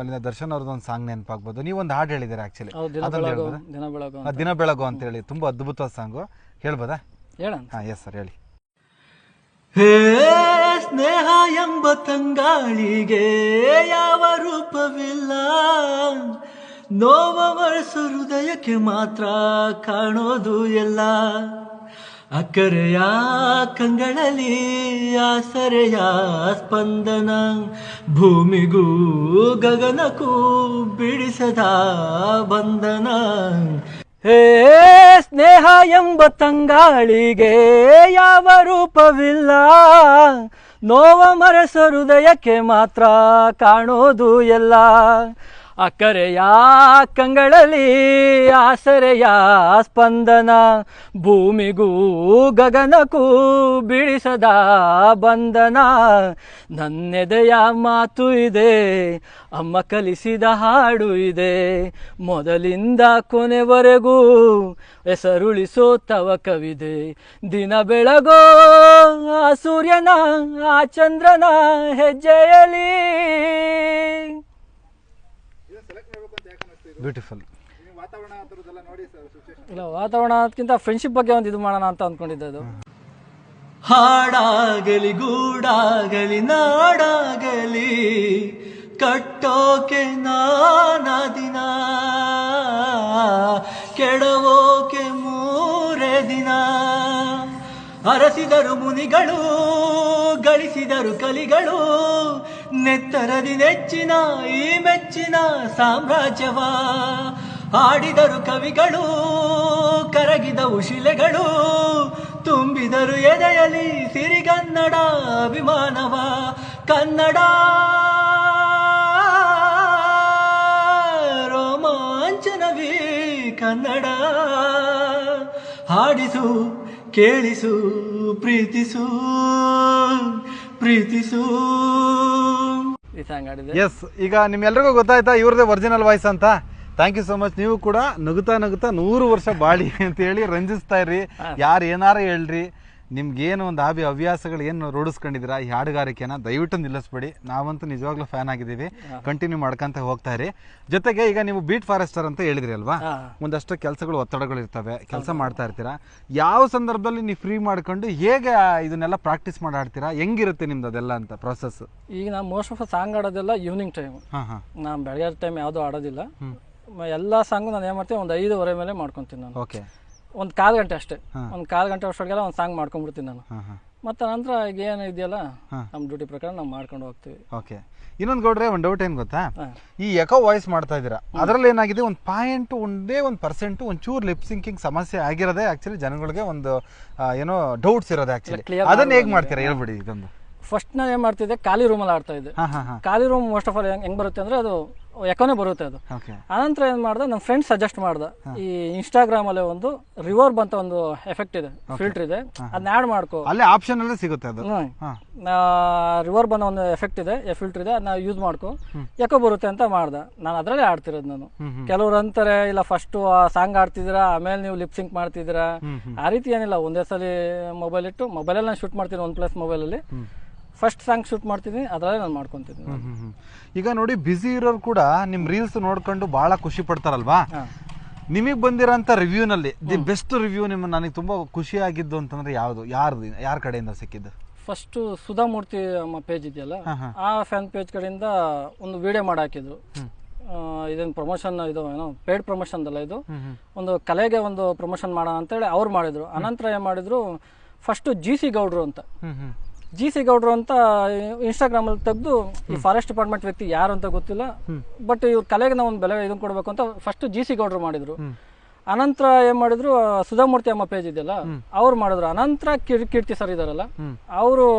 ಆಮೇಲೆ ದರ್ಶನ್ ಅವ್ರದ್ದು ಒಂದು ಸಾಂಗ್ ನೆನಪಾಗ್ಬೋದು. ನೀವೊಂದು ಹಾಡು ಹೇಳಿದ್ದೀರಾ ಆಕ್ಚುಲಿ, ದಿನ ಬೆಳಗು ಅಂತ ಹೇಳಿ, ತುಂಬಾ ಅದ್ಭುತವಾದ ಸಾಂಗು. ಹೇಳ್ಬೋದಾ? ಹಾ, ಎಸ್ ಸರ್, ಹೇಳಿ. ಹೇ ಸ್ನೇಹ ಎಂಬ ತಂಗಾಳಿಗೆ ಯಾವ ರೂಪವಿಲ್ಲ, ನೋವ ಮನಸ್ಸು ಹೃದಯಕ್ಕೆ ಮಾತ್ರ ಕಾಣೋದು ಎಲ್ಲ. ಅಕ್ಕರೆಯ ಕಂಗಳಲ್ಲಿ ಆಸರೆಯ ಸ್ಪಂದನ, ಭೂಮಿಗೂ ಗಗನಕ್ಕೂ ಬಿಡಿಸದ ಬಂಧನ. ಹೇ ಸ್ನೇಹ ಎಂಬ ತಂಗಾಳಿಗೆ ಯಾವ ರೂಪವಿಲ್ಲ, ನೋವ ಮರೆಸ ಹೃದಯಕ್ಕೆ ಮಾತ್ರ ಕಾಣೋದು ಎಲ್ಲ. ಅಕ್ಕರೆಯ ಕಂಗಳಲ್ಲಿ ಆಸರೆಯ ಸ್ಪಂದನ, ಭೂಮಿಗೂ ಗಗನಕ್ಕೂ ಬಿಡಿಸದ ಬಂಧನ. ನನ್ನೆದೆಯ ಮಾತು ಇದೆ, ಅಮ್ಮ ಕಲಿಸಿದ ಹಾಡು ಇದೆ, ಮೊದಲಿಂದ ಕೊನೆವರೆಗೂ ಹೆಸರುಳಿಸೋ ತವಕವಿದೆ. ದಿನ ಬೆಳಗೋ ಆ ಸೂರ್ಯನ ಆ ಚಂದ್ರನ ಹೆಜ್ಜೆಯಲ್ಲಿ. ಬ್ಯೂಟಿಫುಲ್. ಇಲ್ಲ, ವಾತಾವರಣ ಅದಕ್ಕಿಂತ ಫ್ರೆಂಡ್ಶಿಪ್ ಬಗ್ಗೆ ಒಂದು ಇದು ಮಾಡೋಣ ಅಂತ ಅಂದ್ಕೊಂಡಿದ್ದು. ಹಾಡಾಗಲಿ ಗೂಡಾಗಲಿ ನಾಡಾಗಲಿ ಕಟ್ಟೋಕೆ ನಾನಾ ದಿನ, ಕೆಡವೋಕೆ ಮೂರೇ ದಿನ. ಅರಸಿದರು ಮುನಿಗಳು, ಗಳಿಸಿದರು ಕಲಿಗಳು, ನೆತ್ತರದಿ ನೆಚ್ಚಿನ ಈ ಮೆಚ್ಚಿನ ಸಾಮ್ರಾಜ್ಯವ. ಆಡಿದರು ಕವಿಗಳು, ಕರಗಿದವು ಶಿಲೆಗಳು, ತುಂಬಿದರು ಎದೆಯಲಿ ಸಿರಿಗನ್ನಡ ಅಭಿಮಾನವ. ಕನ್ನಡ ರೋಮಾಂಚನವೀ ಕನ್ನಡ. ಹಾಡಿಸು ಕೇಳಿಸು ಪ್ರೀತಿಸು ಪ್ರೀತಿಸು. ಎಸ್, ಈಗ ನಿಮ್ಮೆಲ್ರಿಗೂ ಗೊತ್ತಾಯ್ತಾ ಇವ್ರದೇ ಒರಿಜಿನಲ್ ವಾಯ್ಸ್ ಅಂತ. Thank you so much. ನೀವು ಕೂಡ ನಗುತ್ತಾ 100 ವರ್ಷ ಬಾಳಿ ಅಂತ ಹೇಳಿ ರಂಜಿಸ್ತಾ ಇರ್ರಿ. ಯಾರು ಏನಾರ ಹೇಳ್ರಿ, ನಿಮ್ಗೇನು ಒಂದು ಹವ್ಯಾಸಗಳು ಏನು ರೂಢಿಸ್ಕೊಂಡಿದ್ದೀರಾ ಈ ಹಾಡುಗಾರಿಕೆನ ದಯವಿಟ್ಟು ನಿಲ್ಲಿಸ್ಬೇಡಿ. ನಾವಂತೂ ನಿಜವಾಗ್ಲೂ ಫ್ಯಾನ್ ಆಗಿದ್ದೀವಿ. ಕಂಟಿನ್ಯೂ ಮಾಡ್ಕೊಂತ ಹೋಗ್ತಾ ಇರಿ. ಜೊತೆಗೆ ಈಗ ನೀವು ಬೀಟ್ ಫಾರೆಸ್ಟರ್ ಅಂತ ಹೇಳಿದ್ರಿ ಅಲ್ವಾ, ಒಂದಷ್ಟು ಕೆಲಸಗಳು ಒತ್ತಡಗಳು ಇರ್ತವೆ, ಕೆಲಸ ಮಾಡ್ತಾ ಇರ್ತೀರಾ. ಯಾವ ಸಂದರ್ಭದಲ್ಲಿ ನೀವು ಫ್ರೀ ಮಾಡ್ಕೊಂಡು ಹೇಗೆ ಇದನ್ನೆಲ್ಲ ಪ್ರಾಕ್ಟೀಸ್ ಮಾಡಿ ಆಡ್ತೀರಾ, ಹೆಂಗಿರುತ್ತೆ ನಿಮ್ದು ಅದೆಲ್ಲ ಅಂತ ಪ್ರೊಸೆಸ್? ಈಗ ನಾನು ಮೋಸ್ಟ್ ಆಫ್ ಸಾಂಗ್ ಆಡೋದೆಲ್ಲ ಈವ್ನಿಂಗ್ ಟೈಮ್. ನಾನು ಬೆಳಗ್ಗೆ ಟೈಮ್ ಯಾವುದೂ ಆಡೋದಿಲ್ಲ. ಎಲ್ಲ ಸಾಂಗು ನಾನು ಏನು ಮಾಡ್ತೀನಿ, ಒಂದು 5:30 ಮೇಲೆ ಮಾಡ್ಕೊತೀನಿ ನಾನು. ಓಕೆ, ಒಂದು 1/4 ಗಂಟೆ ಅಷ್ಟೇ. ಒಂದು 1/4 ಗಂಟೆ ಅಷ್ಟೊಳಗೆಲ್ಲ ಒಂದು ಸಾಂಗ್ ಮಾಡ್ಕೊಂಡ್ಬಿಡ್ತೀನಿ ನಾನು. ಮತ್ತೆ ನಂತರ ಈಗ ಏನು ಇದೆಯಲ್ಲ ನಮ್ಮ ಡ್ಯೂಟಿ ಪ್ರಕಾರ ನಾವು ಮಾಡ್ಕೊಂಡು ಹೋಗ್ತೀವಿ. ಓಕೆ. ಇನ್ನೊಂದು ಗೌಡ್ರೆ, ಒಂದು ಡೌಟ್ ಏನು ಗೊತ್ತಾ, ಈ ಎಕೋ ವಾಯ್ಸ್ ಮಾಡ್ತಾ ಇದ್ದೀರಾ, ಅದರಲ್ಲಿ ಏನಾಗಿದೆ, ಒಂದು ಪಾಯಿಂಟ್ ಒಂದೇ 1% ಒಂಚೂರು ಲಿಪ್ ಸಿಂಕಿಂಗ್ ಸಮಸ್ಯೆ ಆಗಿರೋದೇ ಆಕ್ಚುಲಿ ಜನಗಳಿಗೆ ಒಂದು ಏನೋ ಡೌಟ್ಸ್ ಇರೋದೇ ಆಕ್ಚುಲಿ. ಅದನ್ನ ಹೇಗೆ ಮಾಡ್ತೀರಾ ಹೇಳ್ಬಿಡಿ. ಇದೊಂದು ಫಸ್ಟ್ ನಾನು ಏನು ಮಾಡ್ತಿದ್ದೆ, ಖಾಲಿ ರೂಮಲ್ಲಿ ಆಡ್ತಾ ಇದ್ದೆ. ಖಾಲಿ ರೂಮ್ ಮೋಸ್ಟ್ ಆಫ್ ಆಲ್ ಹೆಂಗ್ ಬರುತ್ತೆ ಅಂದ್ರೆ ಅದು ಎಕೋನೇ ಬರುತ್ತೆ ಅದು. ಆನಂತರ ಏನ್ ಮಾಡ್ದೆ, ನನ್ನ ಫ್ರೆಂಡ್ ಸಜೆಸ್ಟ್ ಮಾಡ್ದೆ, ಈ ಇನ್ಸ್ಟಾಗ್ರಾಮ್ ಅಲ್ಲಿ ಒಂದು ರಿವರ್ಬ್ ಅಂತ ಒಂದು ಎಫೆಕ್ಟ್ ಇದೆ, ಫಿಲ್ಟರ್ ಇದೆ, ಅದನ್ನ ಆಡ್ ಮಾಡ್ಕೋ, ಅಲ್ಲೇ ಆಪ್ಷನ್ ಅಲ್ಲೇ ಸಿಗುತ್ತೆ ಅದು. ರಿವರ್ಬ್ ಅನ್ನೋ ಒಂದು ಎಫೆಕ್ಟ್ ಇದೆ, ಫಿಲ್ಟರ್ ಇದೆ, ಅದನ್ನ ಯೂಸ್ ಮಾಡ್ಕೋ, ಎಕೋ ಬರುತ್ತೆ ಅಂತ ಮಾಡ್ದೆ. ನಾನು ಅದ್ರಲ್ಲೇ ಆಡ್ತಿರೋದು. ನಾನು ಕೆಲವ್ರು ಅಂತಾರೆ, ಇಲ್ಲ ಫಸ್ಟ್ ಸಾಂಗ್ ಆಡ್ತಿದ್ದೀರಾ ಆಮೇಲೆ ನೀವು ಲಿಪ್ ಸಿಂಕ್ ಮಾಡ್ತಿದ್ದೀರಾ. ಆ ರೀತಿ ಏನಿಲ್ಲ. ಒಂದೇ ಸಲ ಮೊಬೈಲ್ ಇಟ್ಟು ಮೊಬೈಲಲ್ಲಿ ನಾನು ಶೂಟ್ ಮಾಡ್ತೀನಿ, OnePlus ಮೊಬೈಲಲ್ಲಿ ಫಸ್ಟ್ ಸಾಂಗ್ ಶೂಟ್ ಮಾಡ್ತೀನಿ, ಅದರಲ್ಲೇ ನಾನು ಮಾಡ್ಕೊತೀನಿ. ಈಗ ನೋಡಿ, ಬ್ಯುಸಿ ಇರೋರು ಕೂಡ ನಿಮ್ ರೀಲ್ಸ್ ನೋಡ್ಕೊಂಡು ಬಹಳ ಖುಷಿ ಪಡ್ತಾರಲ್ವಾ. ನಿಮಗ್ ಬಂದಿರೋಂಥ ರಿವ್ಯೂನಲ್ಲಿ ದಿ ಬೆಸ್ಟ್ ರಿವ್ಯೂ ನನಗೆ ತುಂಬಾ ಖುಷಿ ಆಗಿದ್ದು ಅಂತಂದ್ರೆ ಯಾವ್ದು, ಯಾರ ಕಡೆಯಿಂದ ಸಿಕ್ಕಿದ್ದು? ಫಸ್ಟ್ ಸುಧಾಮೂರ್ತಿ ಅಮ್ಮ ಪೇಜ್ ಇದೆಯಲ್ಲ, ಆ ಫ್ಯಾನ್ ಪೇಜ್ ಕಡೆಯಿಂದ ಒಂದು ವಿಡಿಯೋ ಮಾಡಿ ಹಾಕಿದ್ರು. ಇದೇನು ಪ್ರಮೋಷನ್, ಇದು ಏನೋ ಪೇಡ್ ಪ್ರಮೋಷನ್ ಅಲ್ಲ, ಇದು ಒಂದು ಕಲೆಗೆ ಒಂದು ಪ್ರಮೋಷನ್ ಮಾಡೋಣ ಅಂತೇಳಿ ಅವ್ರು ಮಾಡಿದ್ರು. ಅನಂತರ ಏನ್ ಮಾಡಿದ್ರು, ಫಸ್ಟ್ GC ಗೌಡ್ರು ಅಂತ, GC ಗೌಡ್ರು ಅಂತ ಇನ್ಸ್ಟಾಗ್ರಾಮ್ ಅಲ್ಲಿ ತೆಗೆದು, ಈ ಫಾರೆಸ್ಟ್ ಡಿಪಾರ್ಟ್ಮೆಂಟ್ ವ್ಯಕ್ತಿ ಯಾರು ಅಂತ ಗೊತ್ತಿಲ್ಲ, ಬಟ್ ಇವ್ರ ಕಲೆಗೆ ನಾವು ಒಂದು ಬೆಲೆ ಇದನ್ನ ಕೊಡ್ಬೇಕು ಅಂತ ಫಸ್ಟ್ GC ಗೌಡ್ರು ಮಾಡಿದ್ರು. ಅನಂತರ ಏನ್ ಮಾಡಿದ್ರು, ಸುಧಾಮೂರ್ತಿ ಅಮ್ಮ ಪೇಜ್ ಇದೆಯಲ್ಲ ಅವ್ರು ಮಾಡಿದ್ರು. ಅನಂತರ ಕೀರ್ತಿ ಸರ್ ಇದಾರಲ್ಲ,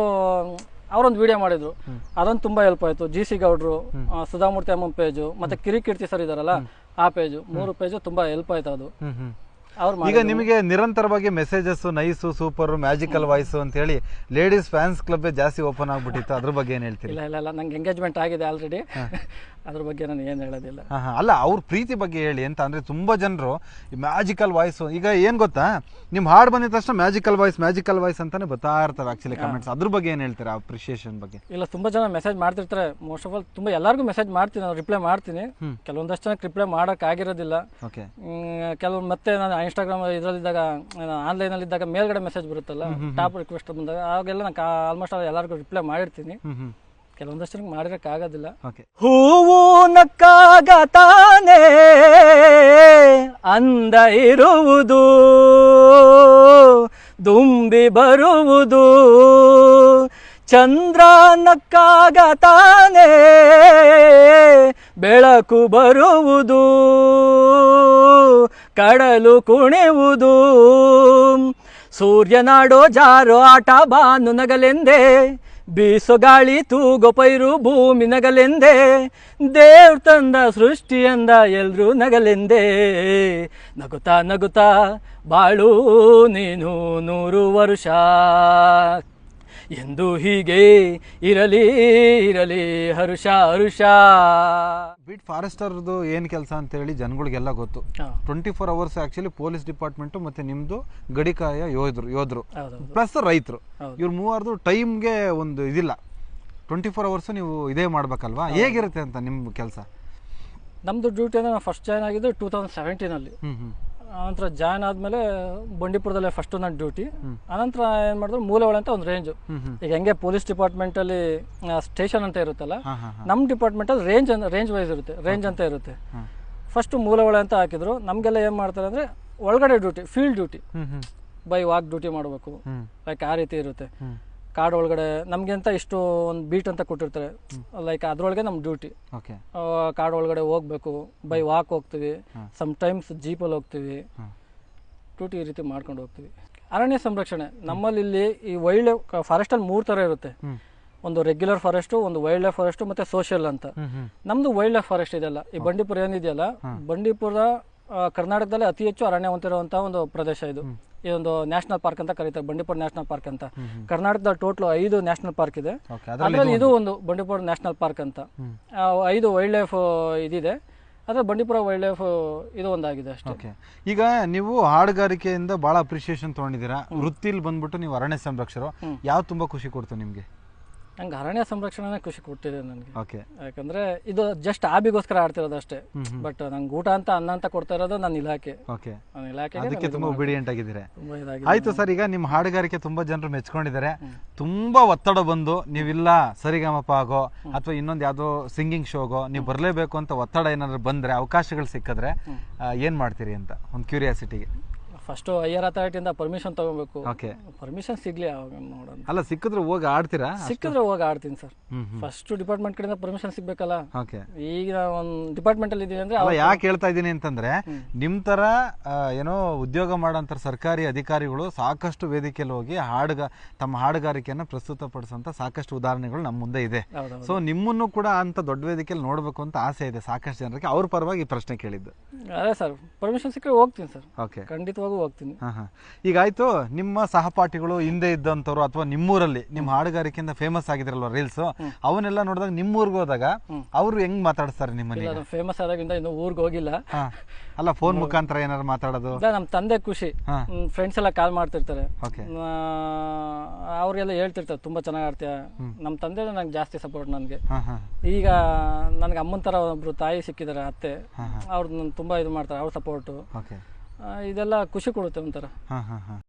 ಅವರೊಂದು ವಿಡಿಯೋ ಮಾಡಿದ್ರು. ಅದೊಂದು ತುಂಬಾ ಹೆಲ್ಪ್ ಆಯ್ತು. GC ಗೌಡ್ರು, ಸುಧಾಮೂರ್ತಿ ಅಮ್ಮ ಪೇಜು, ಮತ್ತೆ ಕೀರ್ತಿ ಸರ್ ಇದಾರಲ್ಲ ಆ ಪೇಜು, 3 ಪೇಜು ತುಂಬಾ ಹೆಲ್ಪ್ ಆಯ್ತು ಅದು. ಅವ್ರು ಈಗ ನಿಮಗೆ ನಿರಂತರವಾಗಿ messages nice super magical voice ಅಂತ ಹೇಳಿ ಲೇಡೀಸ್ ಫ್ಯಾನ್ಸ್ ಕ್ಲಬ್ ಜಾಸ್ತಿ ಓಪನ್ ಆಗ್ಬಿಟ್ಟಿತ್ತು, ಅದ್ರ ಬಗ್ಗೆ ಏನ್ ಹೇಳ್ತೀರಿ? ಇಲ್ಲ ನಂಗೆ ಎಂಗೇಜ್ಮೆಂಟ್ ಆಗಿದೆ ಆಲ್ರೆಡಿ. ಅದ್ರ ಬಗ್ಗೆ ನಾನು ಏನು ಹೇಳೋದಿಲ್ಲ. ಅಲ್ಲ, ಅವ್ರ ಪ್ರೀತಿ ಬಗ್ಗೆ ಹೇಳಿ ಅಂತ. ಅಂದ್ರೆ ತುಂಬಾ ಜನರು ಮ್ಯಾಜಿಕಲ್ ವಾಯ್ಸ್, ಈಗ ಏನ್ ಗೊತ್ತಾ, ನಿಮ್ ಹಾಡ್ ಬಂದಿದ ತಕ್ಷಣ ಮ್ಯಾಜಿಕಲ್ ವಾಯ್ಸ್ ಅಂತಾನೆ ಬರ್ತಾ ಇರ್ತಾರೆ ಆಕ್ಚುಲಿ ಕಮೆಂಟ್ಸ್. ಅದ್ರ ಬಗ್ಗೆ ಏನ್ ಹೇಳ್ತೀರಾ, ಅಪ್ರಿಷಿಯೇಷನ್ ಬಗ್ಗೆ? ಇಲ್ಲ, ತುಂಬಾ ಜನ ಮೆಸೇಜ್ ಮಾಡ್ತಿರ್ತಾರೆ. ಮೋಸ್ಟ್ ಆಫ್ ಆಲ್ ತುಂಬಾ ಎಲ್ಲರಿಗೂ ಮೆಸೇಜ್ ಮಾಡ್ತೀನಿ, ನಾನು ರಿಪ್ಲೈ ಮಾಡ್ತೀನಿ. ಕೆಲವೊಂದಷ್ಟು ಜನಕ್ಕೆ ರಿಪ್ಲೈ ಮಾಡಕ್ ಆಗಿರೋದಿಲ್ಲ. ಕೆಲವು ಮತ್ತೆ ನಾನು ಇನ್ಸ್ಟಾಗ್ರಾಮ್ ಇದ್ರಲ್ಲಿದ್ದಾಗ, ಆನ್ಲೈನ್ ಇದ್ದಾಗ ಮೇಲ್ಗಡೆ ಮೆಸೇಜ್ ಬರುತ್ತಲ್ಲ, ಟಾಪ್ ರಿಕ್ವೆಸ್ಟ್ ಬಂದಾಗ, ಅವಾಗೆಲ್ಲ ನಾನು ಆಲ್ಮೋಸ್ಟ್ ಎಲ್ಲರಿಗೂ ರಿಪ್ಲೈ ಮಾಡಿರ್ತೀನಿ. ಕೆಲವೊಂದಷ್ಟು ಜನಕ್ಕೆ ಮಾಡಿರಕ್ ಆಗೋದಿಲ್ಲ. ಹೂವು ನಕ್ಕಾಗ ತಾನೇ ಅಂದ ಇರುವುದು, ದುಂಬಿ ಬರುವುದು, ಚಂದ್ರ ನಕ್ಕಾಗ ತಾನೇ ಬೆಳಕು ಬರುವುದು, ಕಡಲು ಕುಣಿಯುವುದು, ಸೂರ್ಯನಾಡೋ ಜಾರೋ ಆಟ ಬಾನು ನಗಲೆಂದೇ, ಬೀಸೋ ಗಾಳಿ ತೂಗೋ ಪೈರು ಭೂಮಿ ನಗಲೆಂದೇ, ದೇವ್ರ ತಂದ ಸೃಷ್ಟಿಯಂದ ಎಲ್ರೂ ನಗಲೆಂದೇ, ನಗುತ್ತಾ ನಗುತ್ತಾ ಬಾಳು ನೀನು 100 ವರ್ಷ, ಎಂದು ಹೀಗೆ ಇರಲಿ ಇರಲಿ ಹರುಷ ಹರುಷ. ಬೀಟ್ ಫಾರೆಸ್ಟರ್ದು ಏನ್ ಕೆಲಸ ಅಂತ ಹೇಳಿ ಜನಗಳಿಗೆಲ್ಲ ಗೊತ್ತು. 24 hours ಆಕ್ಚುಲಿ ಪೊಲೀಸ್ ಡಿಪಾರ್ಟ್ಮೆಂಟ್ ಮತ್ತೆ ನಿಮ್ದು ಗಡಿಕಾಯ ಯೋಧರು ಪ್ಲಸ್ ರೈತರು, ಇವ್ರು ಮೂವರದು ಟೈಮ್ಗೆ ಒಂದು ಇದಿಲ್ಲ. 24 hours ನೀವು ಇದೇ ಮಾಡ್ಬೇಕಲ್ವಾ? ಹೇಗಿರುತ್ತೆ ಅಂತ ನಿಮ್ ಕೆಲಸ? ನಮ್ದು ಡ್ಯೂಟಿ ಅಂದ್ರೆ ನಾನು ಫಸ್ಟ್ ಜಾಯ್ನ್ ಆಗಿದ್ದು 2017 ಆನಂತರ ಜಾಯ್ನ್ ಆದ್ಮೇಲೆ ಬಂಡೀಪುರದಲ್ಲೇ ಫಸ್ಟ್ ನನ್ನ ಡ್ಯೂಟಿ. ಆನಂತರ ಏನ್ ಮಾಡಿದ್ರು, ಮೂಲೆವಳೆ ಅಂತ ಒಂದು ರೇಂಜ್. ಈಗ ಹೆಂಗೆ ಪೊಲೀಸ್ ಡಿಪಾರ್ಟ್ಮೆಂಟ್ ಅಲ್ಲಿ ಸ್ಟೇಷನ್ ಅಂತ ಇರುತ್ತಲ್ಲ, ನಮ್ಮ ಡಿಪಾರ್ಟ್ಮೆಂಟ್ ಅಲ್ಲಿ ರೇಂಜ್ ವೈಸ್ ಇರುತ್ತೆ, ರೇಂಜ್ ಅಂತ ಇರುತ್ತೆ. ಫಸ್ಟ್ ಮೂಲೆವಳೆ ಅಂತ ಹಾಕಿದ್ರು. ನಮ್ಗೆಲ್ಲ ಏನ್ ಮಾಡ್ತಾರೆ ಅಂದ್ರೆ ಒಳಗಡೆ duty, field duty, by walk duty ಮಾಡಬೇಕು, ಲೈಕ್ ಆ ರೀತಿ ಇರುತ್ತೆ. ಕಾಡು ಒಳಗಡೆ ನಮ್ಗೆ ಅಂತ ಇಷ್ಟು ಒಂದು ಬೀಟ್ ಅಂತ ಕೊಟ್ಟಿರ್ತಾರೆ, ಲೈಕ್ ಅದ್ರೊಳಗೆ ನಮ್ಮ ಡ್ಯೂಟಿ. ಕಾಡು ಒಳಗಡೆ ಹೋಗ್ಬೇಕು, ಬೈ ವಾಕ್ ಹೋಗ್ತೀವಿ, ಸಮ್ ಟೈಮ್ಸ್ ಜೀಪಲ್ಲಿ ಹೋಗ್ತೀವಿ, ಡ್ಯೂಟಿ ಈ ರೀತಿ ಮಾಡ್ಕೊಂಡು ಹೋಗ್ತೀವಿ. ಅರಣ್ಯ ಸಂರಕ್ಷಣೆ ನಮ್ಮಲ್ಲಿ ಇಲ್ಲಿ ಈ ವೈಲ್ಡ್ ಲೈಫ್ ಫಾರೆಸ್ಟ್ ಅಲ್ಲಿ 3 ತರ ಇರುತ್ತೆ. ಒಂದು ರೆಗ್ಯುಲರ್ ಫಾರೆಸ್ಟ್, ಒಂದು ವೈಲ್ಡ್ ಲೈಫ್ ಫಾರೆಸ್ಟ್, ಮತ್ತೆ ಸೋಷಿಯಲ್ ಅಂತ. ನಮ್ದು ವೈಲ್ಡ್ ಲೈಫ್ ಫಾರೆಸ್ಟ್ ಇದೆಯಲ್ಲ, ಈ ಬಂಡೀಪುರ ಏನಿದೆಯಲ್ಲ, ಬಂಡೀಪುರ ಕರ್ನಾಟಕದಲ್ಲಿ ಅತಿ ಹೆಚ್ಚು ಅರಣ್ಯ ಹೊಂದಿರುವಂತಹ ಒಂದು ಪ್ರದೇಶ ಇದು. ಈ ಒಂದು ನ್ಯಾಷನಲ್ ಪಾರ್ಕ್ ಅಂತ ಕರೀತಾರೆ, ಬಂಡೀಪುರ ನ್ಯಾಷನಲ್ ಪಾರ್ಕ್ ಅಂತ. ಕರ್ನಾಟಕದಲ್ಲಿ ಟೋಟಲ್ 5 ನ್ಯಾಷನಲ್ ಪಾರ್ಕ್ ಇದೆ, ಅದರಲ್ಲಿ ಇದು ಒಂದು ಬಂಡೀಪುರ ನ್ಯಾಷನಲ್ ಪಾರ್ಕ್ ಅಂತ. 5 ವೈಲ್ಡ್ ಲೈಫ್ ಇದಿದೆ, ಅದ್ರ ಬಂಡೀಪುರ ವೈಲ್ಡ್ ಲೈಫ್ ಇದು ಒಂದಾಗಿದೆ ಅಷ್ಟೇ. ಈಗ ನೀವು ಹಾಡುಗಾರಿಕೆಯಿಂದ ಬಹಳ ಅಪ್ರಿಷಿಯೇಷನ್ ತಗೊಂಡಿದ್ದೀರಾ, ವೃತ್ತಿಲಿ ಬಂದ್ಬಿಟ್ಟು ನೀವು ಅರಣ್ಯ ಸಂರಕ್ಷಕರು. ಯಾವ್ದು ತುಂಬಾ ಖುಷಿ ಕೊಡ್ತು ನಿಮ್ಗೆ? ನಂಗೆ ಅರಣ್ಯ ಸಂರಕ್ಷಣೆ ಖುಷಿ ಕೊಟ್ಟಿದೆ ನನಗೆ. ಯಾಕಂದ್ರೆ ಇದು ಜಸ್ಟ್ ಹಾಬಿಗೋಸ್ಕರ ಆಡ್ತಿರೋದು ಅಷ್ಟೇ. ಬಟ್ ನಂಗೆ ಊಟ ಅಂತ ಅನ್ನ ಅಂತ ಕೊಡ್ತಾ ಇರೋದು ನನ್ನ ಇಲಾಖೆ. ಅದಕ್ಕೆ ತುಂಬಾ ಒಬಿಡಿಯಂಟ್ ಆಗಿದ್ದೀರಾ. ಆಯ್ತು ಸರ್, ಈಗ ನಿಮ್ಮ ಹಾಡುಗಾರಿಕೆ ತುಂಬಾ ಜನರು ಮೆಚ್ಕೊಂಡಿದ್ದಾರೆ. ತುಂಬಾ ಒತ್ತಡ ಬಂದು ನೀವಿಲ್ಲ ಸರಿಗಮಪ ಆಗೋ ಅಥವಾ ಇನ್ನೊಂದು ಯಾವ್ದೋ ಸಿಂಗಿಂಗ್ ಶೋಗೋ ನೀವು ಬರ್ಲೇಬೇಕು ಅಂತ ಒತ್ತಡ ಏನಾದ್ರು ಬಂದ್ರೆ, ಅವಕಾಶಗಳು ಸಿಕ್ಕಿದ್ರೆ ಏನ್ ಮಾಡ್ತೀರಿ ಅಂತ ಒಂದು ಕ್ಯೂರಿಯಾಸಿಟಿಗೆ. ಫಸ್ಟ್ ಹೈಯರ್ ಅಥಾರಿಟಿಯಿಂದ ಪರ್ಮಿಷನ್ ತಗೋಬೇಕು. ಪರ್ಮಿಷನ್ ಸಿಗ್ಲಿ ಅವಾಗ ನೋಡೋಣ. ಅಲ್ಲ, ಸಿಕ್ಕಿದ್ರೆ ಹೋಗಿ ಆಡ್ತೀರಾ? ಸಿಕ್ಕಿದ್ರೆ ಹೋಗಿ ಆಡ್ತೀನಿ ಸರ್. ಫಸ್ಟ್ ಡಿಪಾರ್ಟ್ಮೆಂಟ್ ಕಡೆಯಿಂದ ಪರ್ಮಿಷನ್ ಸಿಗ್ಬೇಕಲ್ಲ. ಈಗ ಒಂದು ಡಿಪಾರ್ಟ್ಮೆಂಟ್ ಅಲ್ಲಿ ಇದೀನಿ ಅಂದ್ರೆ ಯಾಕೆ ಹೇಳ್ತಾ ಇದ್ದೀನಿ ಅಂತಂದ್ರೆ, ನಿಮ್ ತರ ಏನೋ ಉದ್ಯೋಗ ಮಾಡೋಂಥ ಸರ್ಕಾರಿ ಅಧಿಕಾರಿಗಳು ಸಾಕಷ್ಟು ವೇದಿಕೆಯಲ್ಲಿ ಹೋಗಿ ತಮ್ಮ ಹಾಡುಗಾರಿಕೆಯನ್ನು ಪ್ರಸ್ತುತಪಡಿಸುವಂತ ಸಾಕಷ್ಟು ಉದಾಹರಣೆಗಳು ನಮ್ಮ ಮುಂದೆ ಇದೆ. ಸೊ ನಿಮ್ಮನ್ನು ಕೂಡ ಅಂತ ದೊಡ್ಡ ವೇದಿಕೆಯಲ್ಲಿ ನೋಡ್ಬೇಕು ಅಂತ ಆಸೆ ಇದೆ ಸಾಕಷ್ಟು ಜನರಿಗೆ. ಅವ್ರ ಪರವಾಗಿ ಪ್ರಶ್ನೆ ಕೇಳಿದ್ದು. ಅದೇ ಸರ್, ಪರ್ಮಿಷನ್ ಸಿಕ್ಕರೆ ಹೋಗ್ತೀನಿ ಸರ್. ಖಂಡಿತವಾಗೂ ಹೋಗ್ತೀನಿ. ಈಗ ಆಯ್ತು, ನಿಮ್ಮ ಸಹಪಾಠಿಗಳು ಹಿಂದೆ ಇದ್ದಂಥವ್ರು ಅಥವಾ ನಿಮ್ಮೂರಲ್ಲಿ ನಿಮ್ಮ ಹಾಡುಗಾರಿಕೆಯಿಂದ ಫೇಮಸ್ ಆಗಿದ್ರಲ್ವ ರೀಲ್ಸ್, ಅವನ್ನೆಲ್ಲ ನೋಡಿದಾಗ ನಿಮ್ಮೂರ್ಗೆ ಹೋದಾಗ ಅವ್ರು ಹೆಂಗ್ ಮಾತಾಡಿಸ್ತಾರೆ ನಿಮ್ಮಲ್ಲಿ? ಫೇಮಸ್ ಆದಾಗಿಂದ ಇನ್ನು ಊರ್ಗೆ ಹೋಗಿಲ್ಲ. ಅಲ್ಲ, ಫೋನ್ ಮುಖಾಂತರ ಏನಾದ್ರು ಮಾತಾಡೋದು? ನಮ್ಮ ತಂದೆ ಖುಷಿ, ಫ್ರೆಂಡ್ಸ್ ಎಲ್ಲ ಕಾಲ್ ಮಾಡ್ತಿರ್ತಾರೆ, ಅವ್ರಿಗೆಲ್ಲ ಹೇಳ್ತಿರ್ತಾರೆ ತುಂಬಾ ಚೆನ್ನಾಗಿ ಆಡ್ತೀಯ. ನಮ್ಮ ತಂದೆ ನಂಗೆ ಜಾಸ್ತಿ ಸಪೋರ್ಟ್ ನನ್ಗೆ. ಈಗ ನನ್ಗೆ ಅಮ್ಮನ ತರ ಒಬ್ರು ತಾಯಿ ಸಿಕ್ಕಿದ್ದಾರೆ, ಅತ್ತೆ, ಅವ್ರು ತುಂಬಾ ಇದು ಮಾಡ್ತಾರೆ, ಅವ್ರ ಸಪೋರ್ಟು. ಇದೆಲ್ಲ ಖುಷಿ ಕೊಡುತ್ತೆ ಒಂಥರ.